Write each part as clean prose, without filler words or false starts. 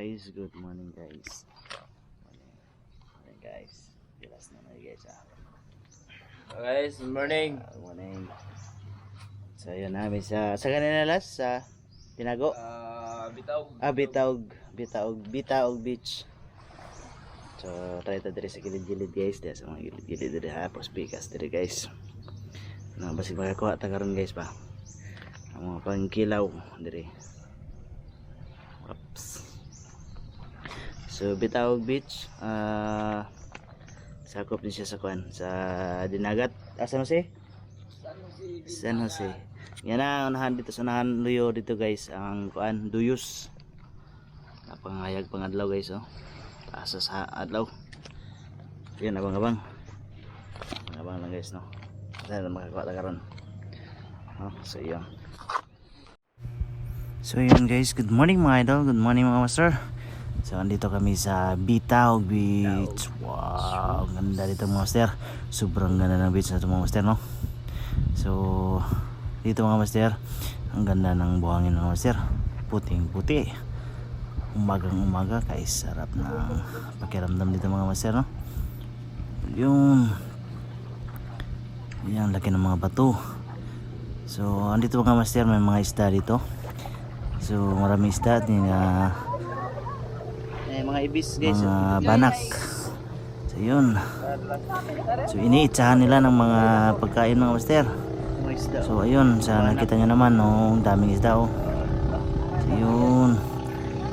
guys, good morning guys. Morning guys. Bilas na guys Hello guys, good morning. Good morning. So yun namin sa kanina last sa Tinago. Bitaog Beach. So try to diri sa gilid-gilid guys, sa mga gilid-gilid diri ha, pospikas diri guys. Basig makakuha ta karon guys pa. Ang mga pangkilaw diri. Oops. So Bitaog Beach, sakop din siya sa kuan, sa Dinagat. San Jose? San Jose. Yan na unahan dito sa unahan luyo dito guys, ang kuan Duyos. Napangayag pangadlaw guys oh. Taas sa adlaw. Yan abang-abang. Abang lang guys no. Sana makakuha ta karon. Oh, so yun. So yun guys, good morning mga idol, good morning mga master. So andito kami sa Bitaog Beach. Wow, ganda dito mga master. Sobrang ganda ng beach na ito mga master no. So dito mga master, ang ganda ng buhangin mga master. Puting puti. Umagang umaga guys, sarap ng pakiramdam dito mga master no. Yung laki ng mga bato. So andito mga master, may mga isda dito. So maraming isda at mga ibis guys, mga banak. So yun. So iniitsahan nila ng mga pagkain mga master. So ayun, sa nakita nyo naman no, daming isda oh. So yun.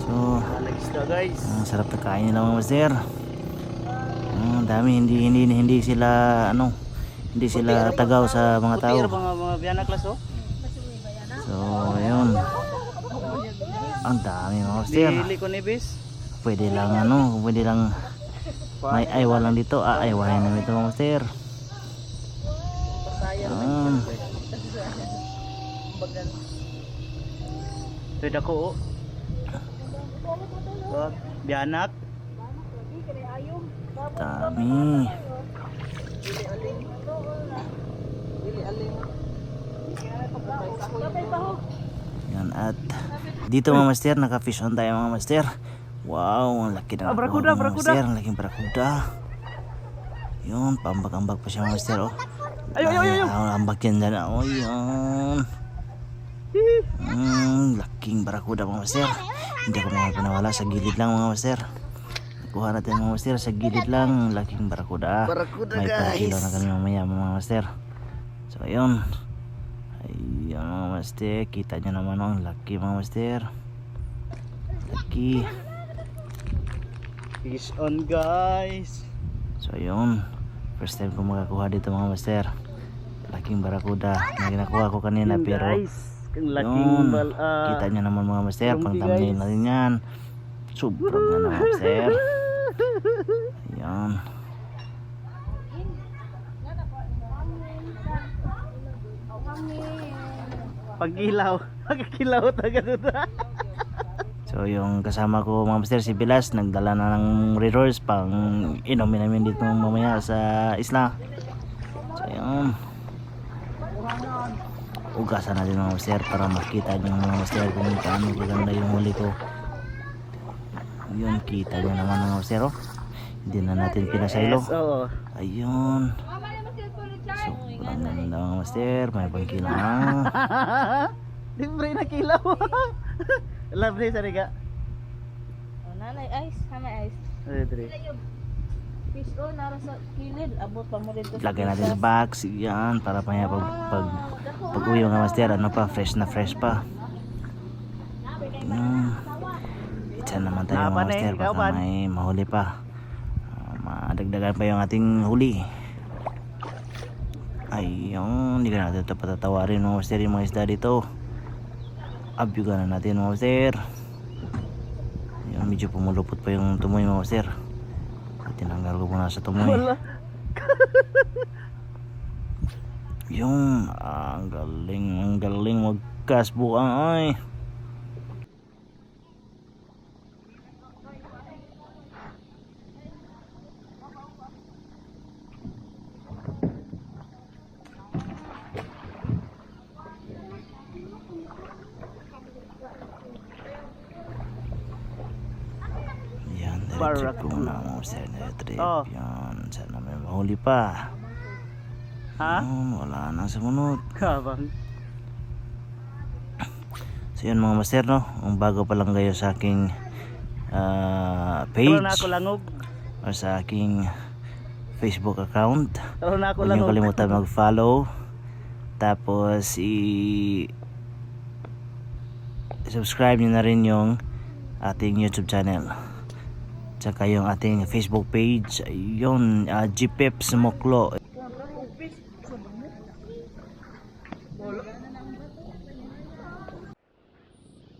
So sarap na kain nila mga master. Dami, hindi sila hindi sila tagaw sa mga tao. Mga biyanak laso. So ayun. Ang dami mga master. Dili ko nibis. Pwede lang pwede lang may aywa lang dito, aywahin namin ito mga master. Pwede ako biyanak. Dami. Yan, at dito mga master, naka-fish on tayo mga master. Wow, ang laki na mga master, ang laking barakuda. Yun, paambag-ambag pa siya mga master oh. Ambag yan dyan oh, yun. Laking barakuda mga master. Hindi ako mga pinawala, sa gilid lang mga master. Kuha natin mga master, sa gilid lang, laking barakuda. May pakilo na kami mamaya mga master. So ayun. Ayun mga master, kita nyo naman oh, laki mga master. Laki. Fish on guys. So ayun, first time ko makakuha dito mga master. Laking barakuda na ginakuha ko kanina pero yun, kita nyo naman mga master, pang thumbnail na rin yan. Sobrang na mga master. Ayan. Pagkilaw tagad. So yung kasama ko mga master, si Bilas, nagdala na ng resource pang inumin namin dito mamaya sa isla. So yun, ugasan natin mga master para makita nyo mga master kung paano maganda yung huli ko. Yun, kita nyo naman mga master oh. Hindi na natin pinasaylo. Ayun, sobrang ganda mga master. May pangkilaw na. Libre na kilaw. Libre sa riga. Nanay ice, hanay ice. Fish on nara sa kilid, abot pa mo dito. Lagay natin sa box, yan, para pa niya pag uwi mga master, fresh na fresh pa. Itsa naman tayo mga master, baka may mahuli pa. Madagdagan pa yung ating huli. Ayun, hindi ka natin ito patatawarin mga master, yung mga isda dito. Abyugan na natin mga master. Ayun, medyo pumulupot pa yung tumoy mga master. Tinanggal ko muna sa tumoy. Yung ang galing magkas buang ay. Trip ko muna mga master. Trip. Oh. Yan. Sana may mahuli pa. Ha? Wala na sumunod. Kabang. So yun mga master no. Kung bago pa lang kayo sa aking page. Taro na ako langog. Or sa aking Facebook account. Taro na ako Huwag niyo langog. kalimutan mag-follow. Tapos subscribe niyo na rin yung ating YouTube channel. Tsaka yung ating Facebook page. Yun, GPeps Moklo.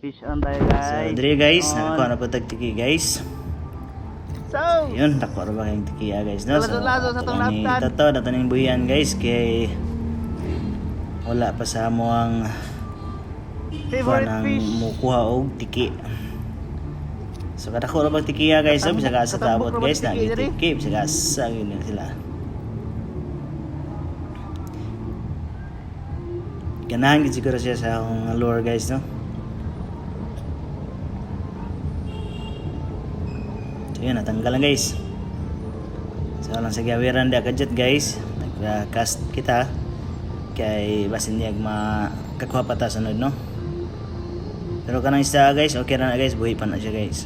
Fish on tayo guys. So, dire guys, On. nakuha na po tagtiki guys. So, Yun, nakuha na ba kayong tikiya guys, no? Lazo-lazo sa tong ni laptan. Toto, nato ning buhian guys, kay wala pa sa mo ang favorite ng fish. mukuha og tiki. So kada ko ra bang tikiya guys, so bisa ka sa tabot Katambok ra guys, ba na tiki, diri? tiki, bisa ka sa yun sila. Ganahan gid siguro siya sa akong lure guys, no? So yun, natanggalan guys. So lang sa gawiran di akadjut guys, nag-cast kita kay basin niya makakuha pa ta sunod, no? Pero kanang isa guys, okay na guys, buhi pa na siya guys.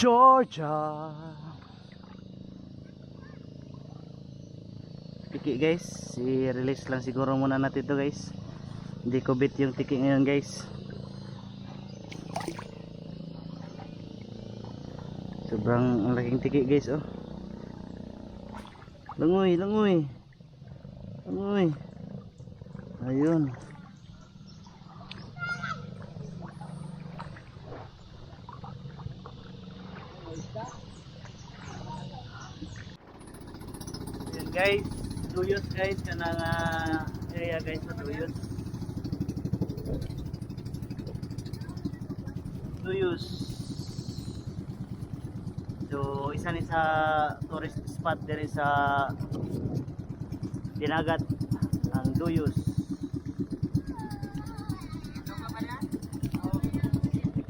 Georgia. Tiki guys, i-release lang siguro muna natin to guys. Hindi ko bit yung tiki ngayon guys. Sobrang ang laking tiki guys, oh. Langoy, langoy. Langoy. Ayun. Ayan guys, duyos guys, kanang area guys sa duyos. Duyos. So, isa ni sa tourist spot din sa Dinagat, ang Duyos.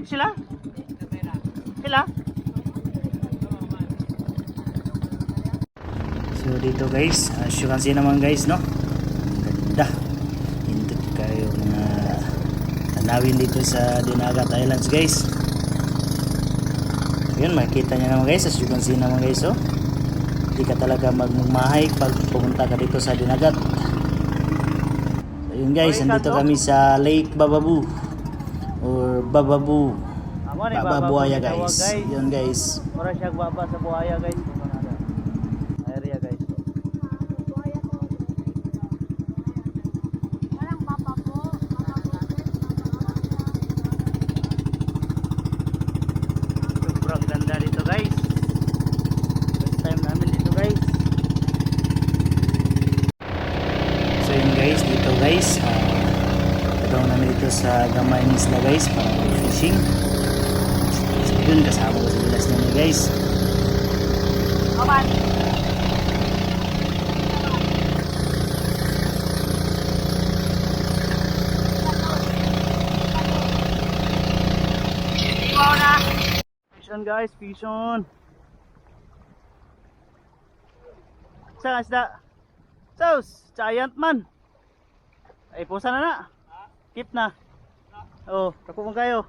Sila? Sila? So dito guys, as you can see naman guys, no? Ganda. Hindot kayo mga tanawin dito sa Dinagat Islands guys. Yun, makikita nyo naman guys, as you can see naman guys, oh. Hindi ka talaga magmamahay pag pumunta ka dito sa Dinagat. So yun guys, nandito kami sa Lake Bababu or Bababu. Amo ni Baba Buaya tawag, guys. Yun guys. Mura siya baba sa buhaya guys. Area guys. Sobrang ganda dito guys. First time namin dito guys. So yun guys, dito guys, pagkaroon namin dito sa Gamay Isla guys para fishing. So yun, kasama ko sa bilas namin guys. Kapan? Fish on guys, fish on. Saan isda? Sauce, giant man. Ay, pusa na na. Keep na. Oh, tapo mo kayo.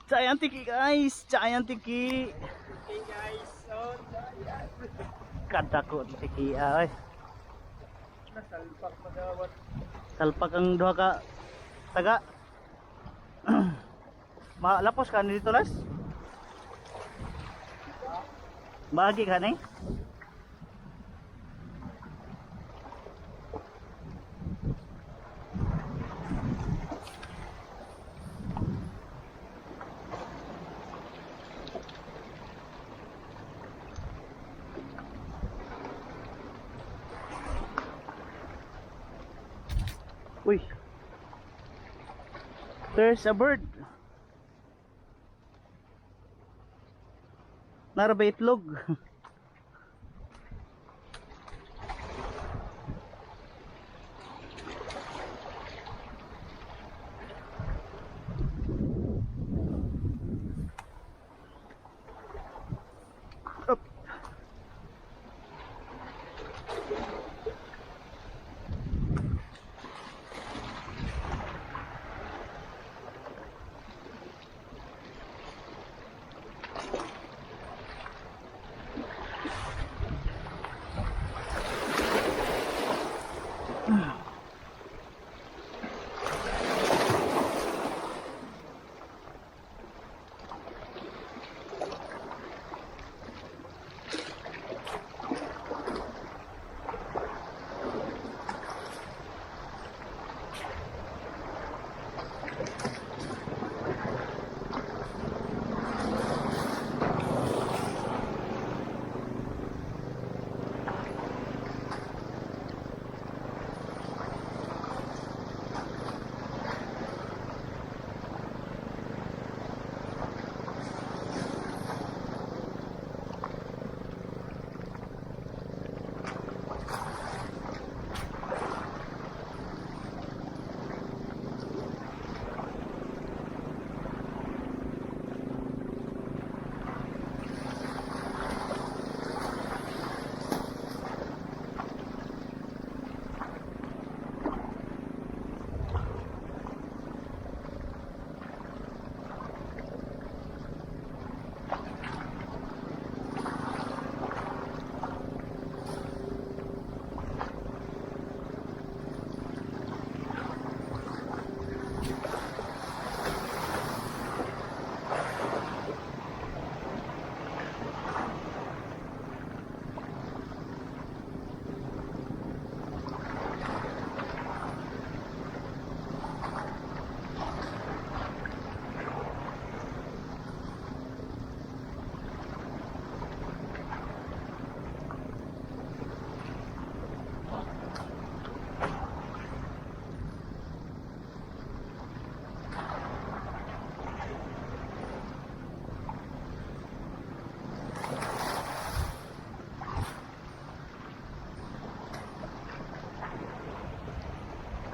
Giant tiki guys, giant tiki. Tiki guys, oh, giant. Kadako tiki ay. Salpak magawat. Salpak ang duha ka taga. Malapos ka dito las? Bahagi ka ni? Uy. There's a bird. Nara ba itlog? Up.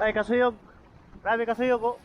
Ay, kasuyog. Grabe kasuyog, oh.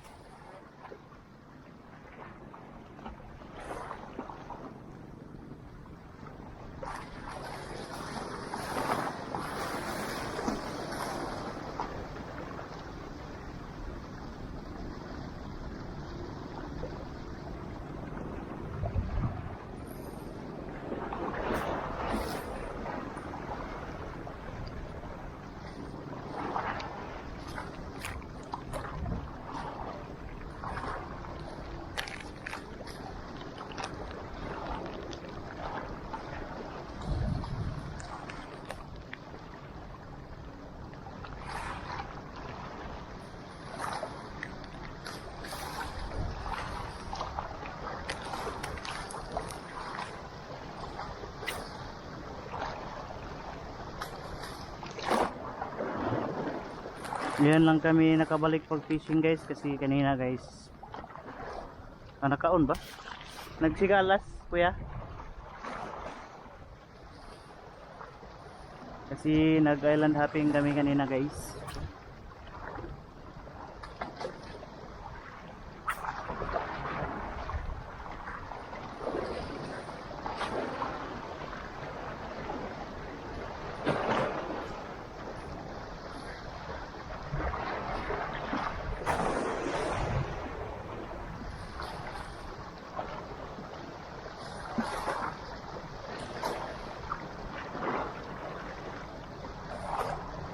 Yan lang kami nakabalik pag fishing guys kasi kanina guys nakaon ba? Nagsigalas kuya kasi nag island hopping kami kanina guys.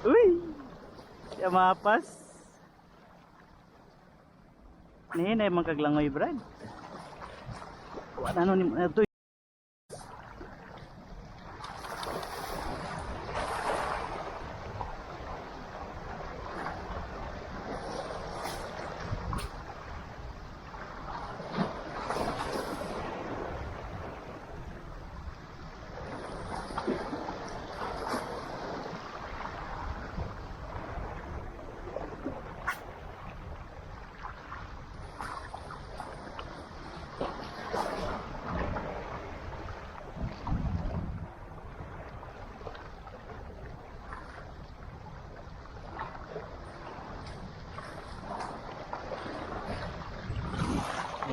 Uy! Siya mapas. Ni na yung kaglangoy brad. Ano ni ito?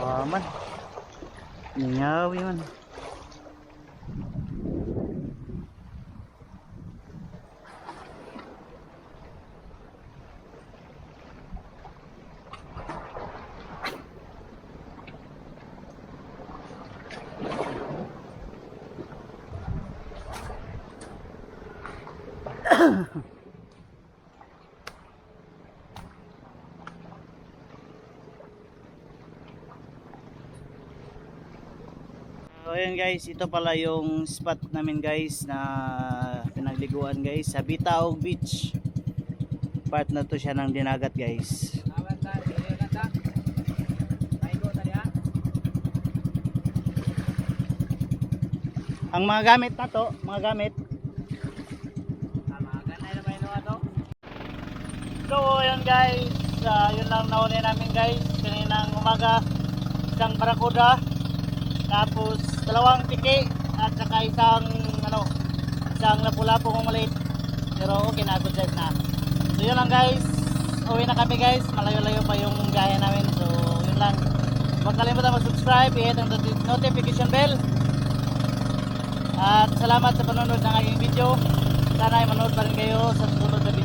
Wah man. Ningawi man. So ayan guys, ito pala yung spot namin guys na pinagliguan guys sa Bitaog Beach. Part na to siya ng dinagat guys. Ang mga gamit na to, mga gamit. So ayan guys, yun lang nauli namin guys. Kaninang umaga, isang barakuda. Tapos dalawang tiki at saka isang lapu-lapu maliit. Pero okay na, good size na. So yun lang guys. Uwi na kami guys. Malayo-layo pa yung gaya namin. So yun lang. Huwag kalimutan mag-subscribe, i-hit ang notification bell. At salamat sa panonood ng aking video. Sana ay manood pa rin kayo sa susunod na video.